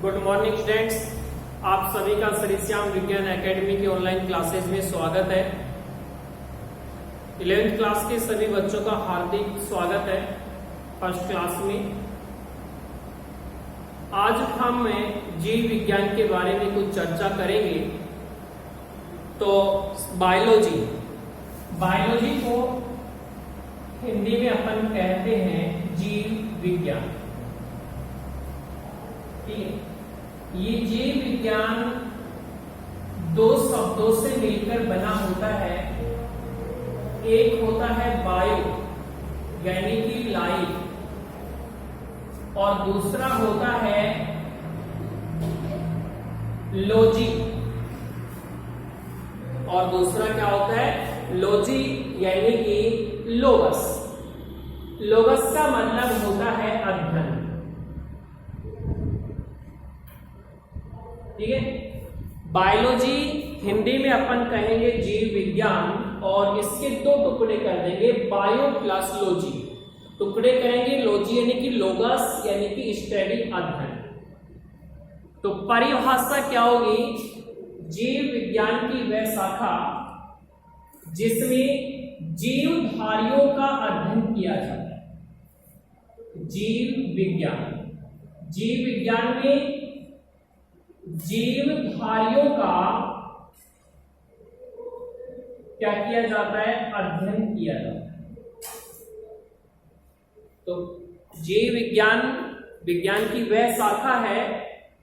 Good morning students, आप सभी का श्रीश्याम विज्ञान एकेडमी की ऑनलाइन क्लासेज में स्वागत है। 11th क्लास के सभी बच्चों का हार्दिक स्वागत है फर्स्ट क्लास में। आज हम जीव विज्ञान के बारे में कुछ चर्चा करेंगे। तो बायोलॉजी को हिंदी में अपन कहते हैं जीव विज्ञान। ठीक है, ये जीव विज्ञान दो शब्दों से मिलकर बना होता है। एक होता है बायो यानी कि लाइफ, और दूसरा होता है लॉजी। और दूसरा क्या होता है? लॉजी यानी कि लोगस। लोगस का मतलब होता है अध्ययन। ठीक है, बायोलॉजी हिंदी में अपन कहेंगे जीव विज्ञान, और इसके दो टुकड़े कर देंगे, बायो प्लस लॉजी। टुकड़े करेंगे, लॉजी यानी कि लोगस यानी कि स्टडी अध्ययन। तो परिभाषा क्या होगी? जीव विज्ञान की वह शाखा जिसमें जीवधारियों का अध्ययन किया जाता है। जीव विज्ञान में जीवधारियों का क्या किया जाता है? अध्ययन किया जाता है। तो जीव विज्ञान की वह शाखा है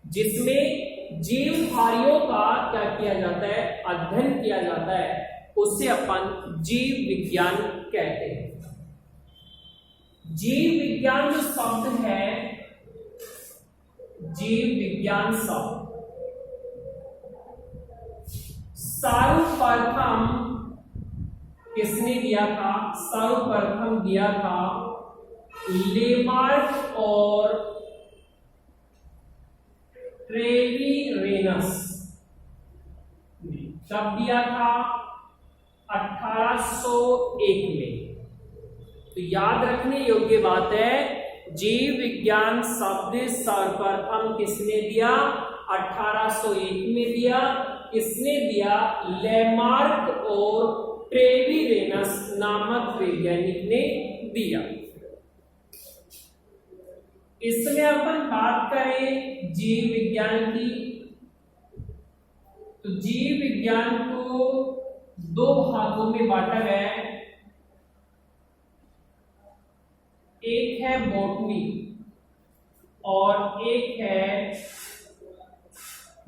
जिसमें जीवधारियों का क्या किया जाता है? अध्ययन किया जाता है। उससे अपन जीव विज्ञान कहते हैं। जीव विज्ञान जो शब्द है, जीव विज्ञान शब्द सर्वप्रथम किसने दिया था? सर्वप्रथम दिया था लेमार्क और ट्रेविरेनस। कब दिया था? 1801 में। तो याद रखने योग्य बात है, जीव विज्ञान शब्द सर्वप्रथम किसने दिया? 1801 में दिया। किसने दिया? लेमार्क और ट्रेविरेनस नामक वैज्ञानिक ने दिया। इसमें अपन बात करें जीव विज्ञान की, तो जीव विज्ञान को दो भागों में बांटा गया है। एक है बॉटनी और एक है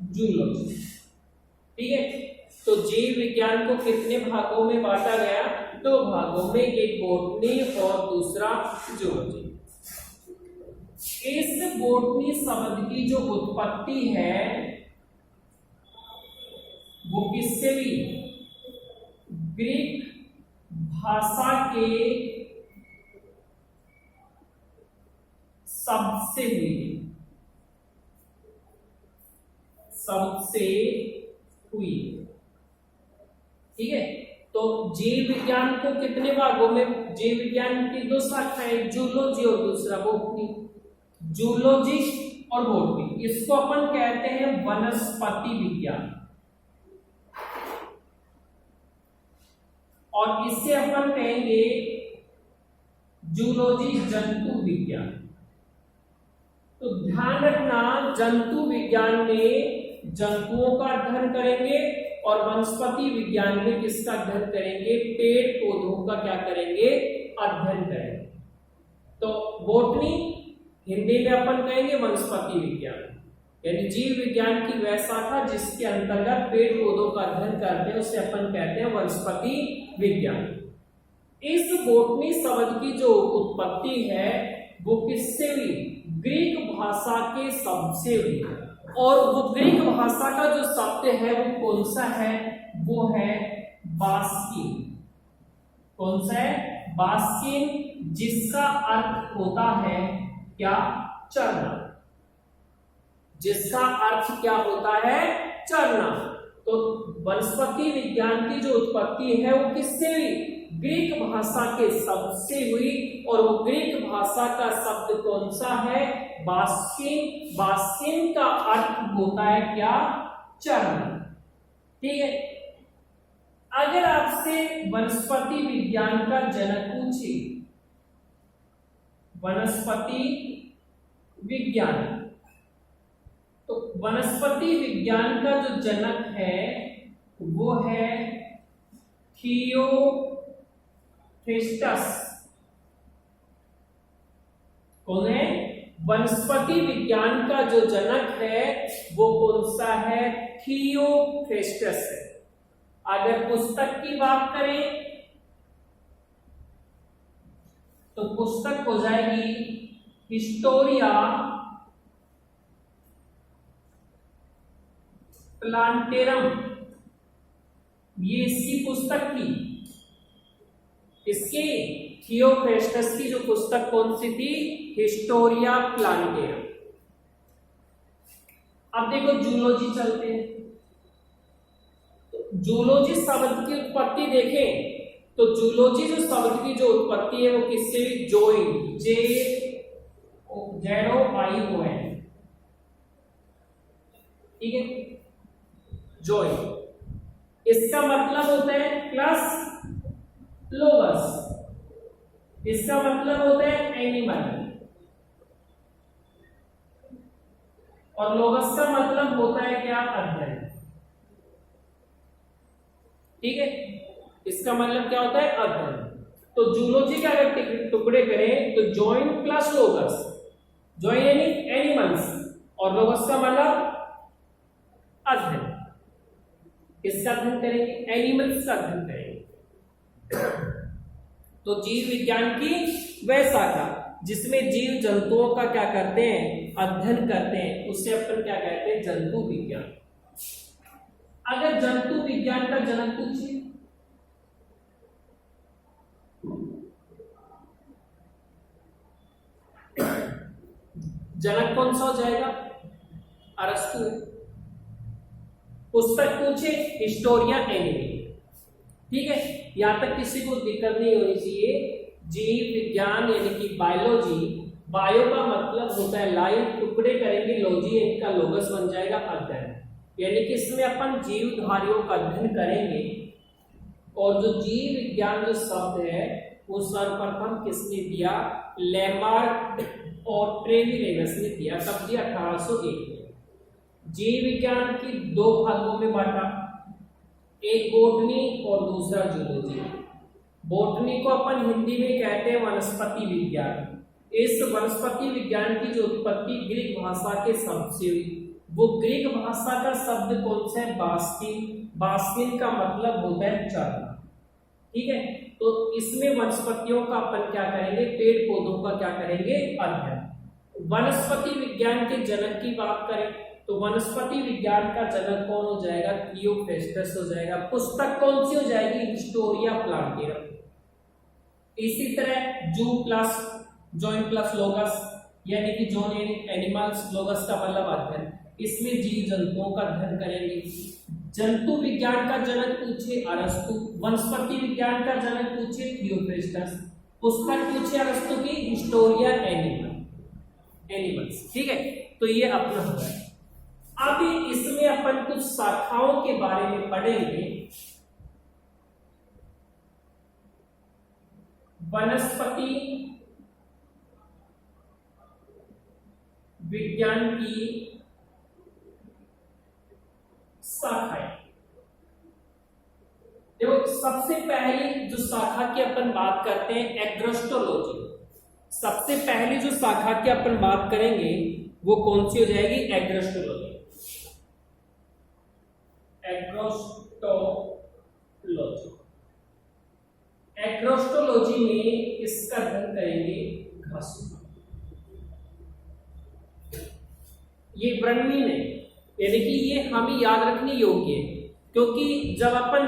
जूलॉजी। ठीक है, तो जीव विज्ञान को कितने भागों में बांटा गया? दो भागों में, एक बॉटनी और दूसरा जूलॉजी। इस बॉटनी शब्द की जो उत्पत्ति है वो किससे हुई? ग्रीक भाषा के शब्द से हुई। ठीक है, तो जीव विज्ञान को कितने भागों में? जीव विज्ञान की दो शाखाएं, जूलॉजी और दूसरा बॉटनी। जूलॉजी और बॉटनी, इसको अपन कहते हैं वनस्पति विज्ञान, और इसे अपन कहेंगे जूलॉजी जंतु विज्ञान। तो ध्यान रखना, जंतु विज्ञान में जंतुओं का अध्ययन करेंगे और वनस्पति विज्ञान में किसका अध्ययन करेंगे? पेड़ पौधों का क्या करेंगे? अध्ययन करेंगे। तो बॉटनी हिंदी में अपन कहेंगे वनस्पति विज्ञान, यानी जीव विज्ञान की वह शाखा जिसके अंतर्गत पेड़ पौधों का अध्ययन करते हैं, उसे अपन कहते हैं वनस्पति विज्ञान। इस बॉटनी शब्द की जो उत्पत्ति है वो किससे हुई? ग्रीक भाषा के शब्द से हुई। और वो ग्रीक भाषा का जो शब्द है वो कौन सा है? वो है बास्किन। कौन सा है? बास्किन, जिसका अर्थ होता है क्या? चरना। जिसका अर्थ क्या होता है? चरना। तो वनस्पति विज्ञान की जो उत्पत्ति है वो किससे हुई? ग्रीक भाषा के शब्द से हुई, और वो ग्रीक भाषा का शब्द कौन सा है? बास्किन। बास्किन का अर्थ होता है क्या? चर्म। ठीक है। अगर आपसे वनस्पति विज्ञान का जनक पूछे, वनस्पति विज्ञान, तो वनस्पति विज्ञान का जो जनक है वो है थियोफ्रेस्टस। कौन है? वनस्पति विज्ञान का जो जनक है वो कौन सा है? थियोफ्रेस्टस है। अगर पुस्तक की बात करें तो पुस्तक हो जाएगी हिस्टोरिया प्लांटेरम। ये इसकी पुस्तक थी। इसके थियोफ्रेस्टस की जो पुस्तक कौन सी थी? Historia plantarum. अब देखो जूलॉजी चलते हैं। जूलॉजी शब्द की उत्पत्ति देखें तो जूलॉजी जो शब्द की जो उत्पत्ति है वो किससे? Join, JOIN। ठीक है, जॉइन। इसका मतलब होता है प्लस लोगस। इसका मतलब होता है एनिमल, और लोगस का मतलब होता है क्या? अध्ययन। ठीक है, इसका मतलब क्या होता है? अध्ययन। तो जूलॉजी के अगर टुकड़े करें तो जॉइन प्लस लोगस। जॉइन यानी एनिमल्स, और लोगस का मतलब अध्ययन। किसका अध्ययन करेंगे? एनिमल्स का अध्ययन करेंगे। तो जीव विज्ञान की वह शाखा जिसमें जीव जंतुओं का क्या करते हैं? अध्ययन करते हैं, उसे अपन क्या कहते हैं? जंतु विज्ञान। अगर जंतु विज्ञान का जनक पूछे, जनक कौन सा हो जाएगा? अरस्तु। पुस्तक पूछे हिस्टोरिया एनिमी। ठीक है, यहां तक किसी को दिक्कत नहीं होनी चाहिए। जीव विज्ञान यानी कि बायोलॉजी, बायो का मतलब होता है लाइफ, टुकड़े करेंगे लॉजी, इनका लोगस बन जाएगा अध्ययन। यानी कि इसमें अपन जीवधारियों का अध्ययन करेंगे। और जो जीव विज्ञान जो शब्द है वो सर्वप्रथम किसने दिया? लैमार्क और ट्रेविलेगस ने दिया। कब दिया? 1801 में। जीव विज्ञान की दो भागों में बांटा, एक बोटनी और दूसरा जूलॉजी। बोटनी को अपन हिंदी में कहते हैं वनस्पति विज्ञान। इस वनस्पति विज्ञान की जो उत्पत्ति ग्रीक भाषा के शब्द से हुई, वो ग्रीक भाषा का शब्द कौन सा है? बास्किन। बास्किन का मतलब होता है चर्म। ठीक है, तो इसमें वनस्पतियों का अपन क्या करेंगे? पेड़ पौधों का क्या करेंगे? अध्ययन। वनस्पति विज्ञान के जनक की बात करें तो वनस्पति विज्ञान का जनक कौन हो जाएगा? थियोफ्रेस्टस हो जाएगा। पुस्तक कौन सी हो जाएगी? Historia plantarum. इसी तरह जू प्लस जॉइन प्लस लोगस, यानी कि जॉन एनिमल्स, लोगस का मतलब अध्ययन। इसमें जीव जंतुओं का अध्ययन करेंगे। जंतु विज्ञान का जनक पूछे अरस्तु, वनस्पति विज्ञान का जनक पूछे थियोफ्रेस्टस, पुस्तक पूछे अरस्तु की हिस्टोरिया एनिमल्स। ठीक है, तो ये अपना हो गया। अभी इसमें अपन कुछ शाखाओं के बारे में पढ़ेंगे। वनस्पति विज्ञान की शाखाएं। देखो, सबसे पहली जो शाखा की अपन बात करते हैं एग्रोस्टोलॉजी। सबसे पहली जो शाखा की अपन बात करेंगे वो कौन सी हो जाएगी? एग्रोस्टोलॉजी। एग्रोस्टोलॉजी में इसका अध्ययन करेंगे घासों। ये वर्णनीय है, यानी कि ये हमें याद रखने योग्य है, क्योंकि जब अपन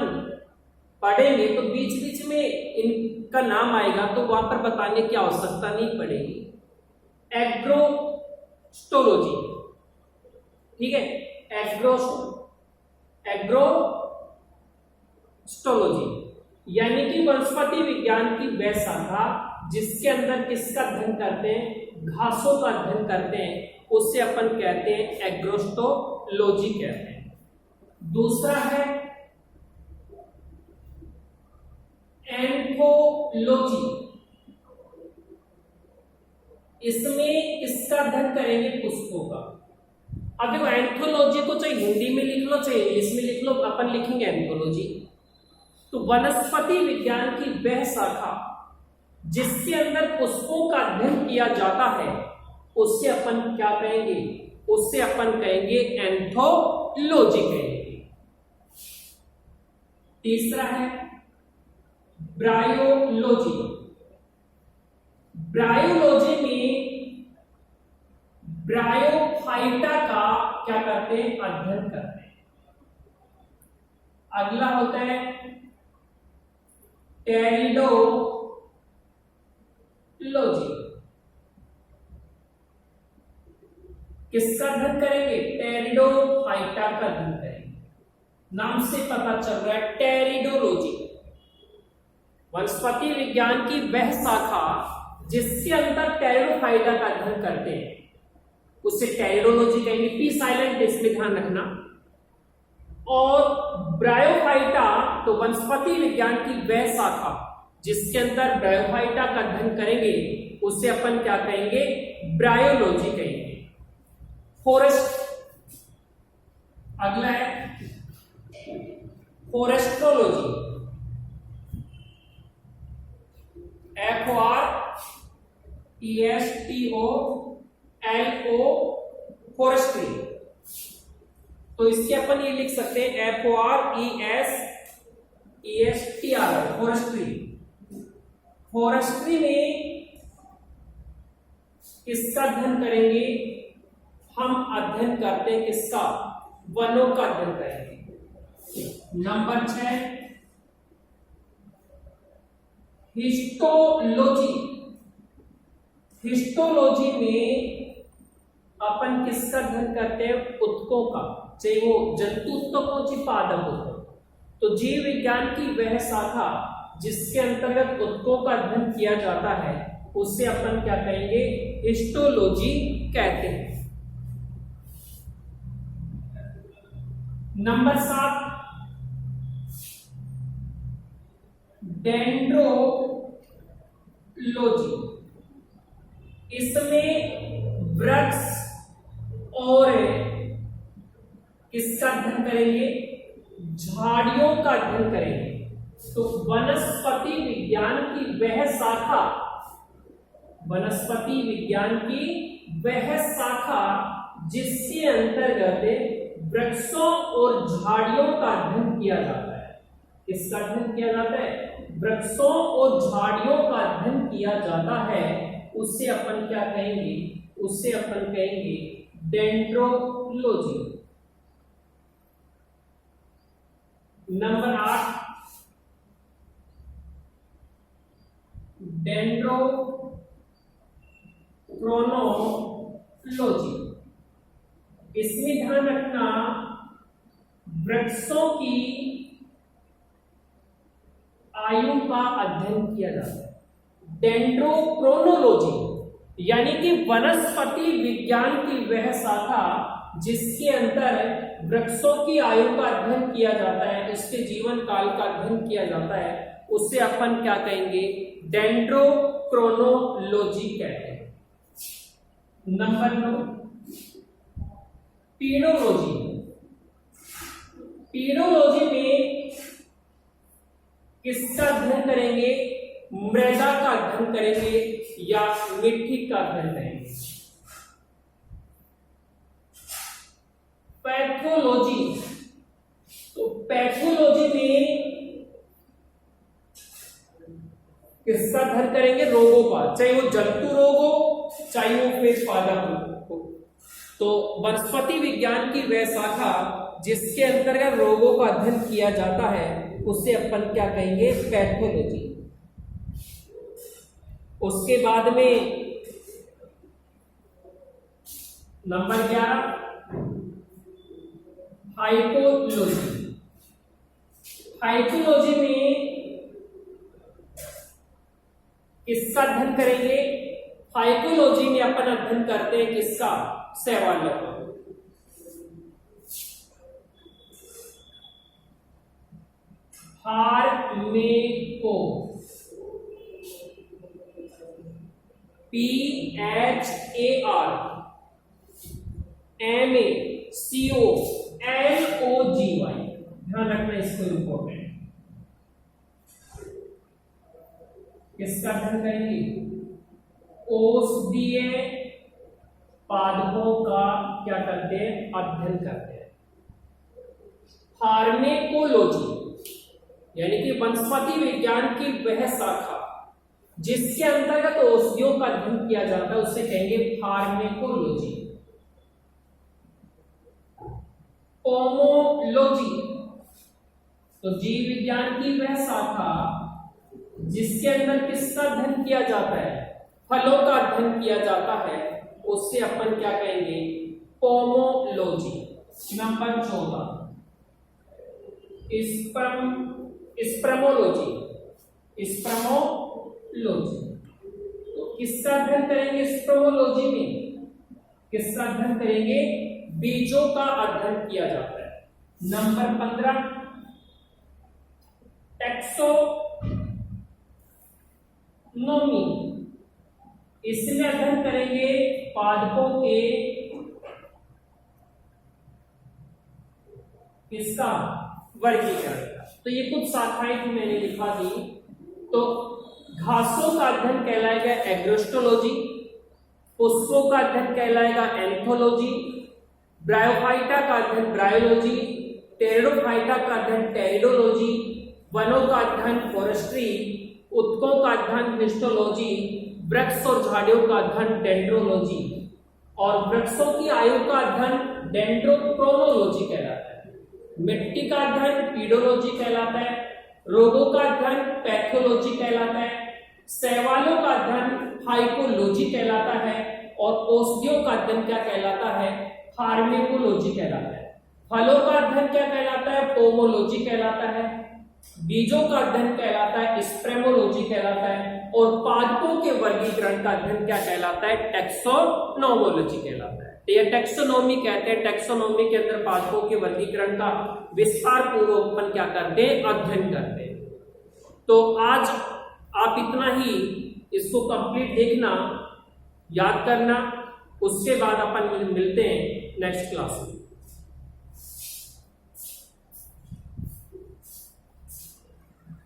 पढ़ेंगे तो बीच बीच में इनका नाम आएगा तो वहां पर बताने की आवश्यकता नहीं पड़ेगी। एग्रोस्टोलॉजी, ठीक है, एग्रोस्टोलॉजी यानी कि वनस्पति विज्ञान की वह शाखा जिसके अंदर किसका अध्ययन करते हैं, घासों का अध्ययन करते हैं, उसे अपन कहते हैं एग्रोस्टोलॉजी कहते हैं। दूसरा है एंथोलॉजी, इसमें किसका अध्ययन करेंगे, पुष्पों का। अब देखो एंथोलॉजी को चाहे हिंदी में लिख लो चाहे इंग्लिश में लिख लो, अपन लिखेंगे एंथोलॉजी। तो वनस्पति विज्ञान की वह शाखा जिसके अंदर पुष्पों का अध्ययन किया जाता है उससे अपन क्या कहेंगे, उससे अपन कहेंगे एंथोलॉजी कहेंगे। तीसरा है ब्रायोलॉजी। ब्रायोलॉजी में ब्रायोफाइटा का क्या करते हैं, अध्ययन करते हैं। अगला होता है टेरिडोलॉजी। किसका अध्ययन करेंगे, टेरिडोफाइटा का अध्ययन करेंगे। नाम से पता चल रहा है टेरिडोलॉजी, वनस्पति विज्ञान की वह शाखा जिसके अंदर टेरिडोफाइटा का अध्ययन करते हैं उसे टेरिडोलॉजी कहेंगे। पी साइलेंट, इसमें ध्यान रखना। और ब्रायोफाइटा, तो वनस्पति विज्ञान की वह शाखा जिसके अंदर ब्रायोफाइटा का अध्ययन करेंगे उसे अपन क्या कहेंगे, ब्रायोलॉजी कहेंगे। फॉरेस्ट, अगला है फॉरेस्ट्रोलॉजी। FORESTOLO, forestry. तो इसके अपन ये लिख सकते हैं FORESTR, फॉरेस्ट्री। फॉरेस्ट्री में किसका अध्ययन करेंगे, हम अध्ययन करते हैं किसका, वनों का अध्ययन करेंगे। Number 6 histology. हिस्टोलॉजी में अपन किसका अध्ययन करते हैं, ऊतकों का, चाहे वो जंतु ऊतक हो चाहे पादप ऊतक। तो जीव विज्ञान की वह शाखा जिसके अंतर्गत ऊतकों का अध्ययन किया जाता है उसे अपन क्या कहेंगे, हिस्टोलॉजी कहते हैं। Number 7 dendrology. इसमें वृक्ष और किसका अध्ययन करेंगे, झाड़ियों का अध्ययन करेंगे। तो वनस्पति विज्ञान की वह शाखा, वनस्पति विज्ञान की वह शाखा जिसके अंतर्गत वृक्षों और झाड़ियों का अध्ययन किया जाता है। किसका अध्ययन किया जाता है, वृक्षों और झाड़ियों का अध्ययन किया जाता है, उससे अपन क्या कहेंगे, उससे अपन कहेंगे डेंड्रोलॉजी। Number 8 dendrochronology. इसमें ध्यान रखना वृक्षों की आयु का अध्ययन किया जाता है। डेंड्रोक्रोनोलॉजी यानी कि वनस्पति विज्ञान की वह शाखा जिसके अंदर वृक्षों की आयु का अध्ययन किया जाता है, उसके जीवन काल का अध्ययन किया जाता है, उसे अपन क्या कहेंगे, डेंड्रोक्रोनोलॉजी कहते हैं। Number 9 pedology. पीडोलॉजी में किसका अध्ययन करेंगे, मृदा का अध्ययन करेंगे या मिट्टी का अध्ययन करेंगे। पैथोलॉजी, तो पैथोलॉजी में किसका अध्ययन करेंगे, रोगों का, चाहे वो जंतु रोग हो चाहे वो फिर पादप रोग हो। तो वनस्पति विज्ञान की वह शाखा जिसके अंतर्गत रोगों का अध्ययन किया जाता है उसे अपन क्या कहेंगे, पैथोलॉजी। उसके बाद में नंबर 11 फाइटोलॉजी। फाइटोलॉजी में किसका अध्ययन करेंगे? फाइकोलॉजी में अपन अध्ययन करते हैं किसका? शैवालों का। फार्मेको, PHARMACOLOGY, ध्यान रखना इसको, इंपॉर्टेंट। किसका अध्ययन करेंगे? औषधीय पादपों का क्या करते हैं? अध्ययन करते हैं। फार्मेकोलॉजी यानी कि वनस्पति विज्ञान की वह शाखा जिसके अंतर्गत औषधियों का अध्ययन किया जाता है उसे कहेंगे फार्मेकोलॉजी। पोमोलॉजी, तो जीव विज्ञान की वह शाखा जिसके अंदर किसका अध्ययन किया जाता है? फलों का अध्ययन किया जाता है, उससे अपन क्या कहेंगे? पोमोलॉजी। Number 14 spermology. स्पर्मोलॉजी तो किसका अध्ययन करेंगे? स्पर्मोलॉजी में किसका अध्ययन करेंगे? बीजों का अध्ययन किया जाता है। नंबर 15 टैक्सोनॉमी, इसमें अध्ययन करेंगे पादपों के किसका? वर्गीकरण। तो ये कुछ शाखाएं थी मैंने लिखा दी। तो घासों का अध्ययन कहलाएगा एग्रोस्टोलॉजी, पुष्पों का अध्ययन कहलाएगा एंथोलॉजी, ब्रायोफाइटा का अध्ययन ब्रायोलॉजी, टेरिडोफाइटा का अध्ययन टेरिडोलॉजी, वनों का अध्ययन फॉरेस्ट्री, उत्तकों का अध्ययन हिस्टोलॉजी, वृक्ष और झाड़ियों का अध्ययन डेंड्रोलॉजी, और वृक्षों की आयु का अध्ययन डेंड्रोक्रोनोलॉजी कहलाता है। मिट्टी का अध्ययन पीडोलॉजी कहलाता है। रोगों का अध्ययन पैथोलॉजी कहलाता है। शैवालों का अध्ययन फाइकोलॉजी कहलाता है। और औषधियों का अध्ययन क्या कहलाता है? फार्मेकोलॉजी कहलाता है। फलों का अध्ययन क्या कहलाता है? पोमोलॉजी कहलाता है। बीजों का अध्ययन कहलाता है स्पर्मोलॉजी कहलाता है। और पादपों के वर्गीकरण का अध्ययन क्या कहलाता है? टैक्सोनोमोलॉजी कहलाता है। तो ये टैक्सोनॉमी कहते हैं। टैक्सोनॉमी के अंदर पादपों के वर्गीकरण का विस्तार पूर्वक अपन क्या करते हैं? अध्ययन करते हैं। तो आज आप इतना ही इसको कंप्लीट देखना, याद करना, उसके बाद अपन मिलते हैं नेक्स्ट क्लास में।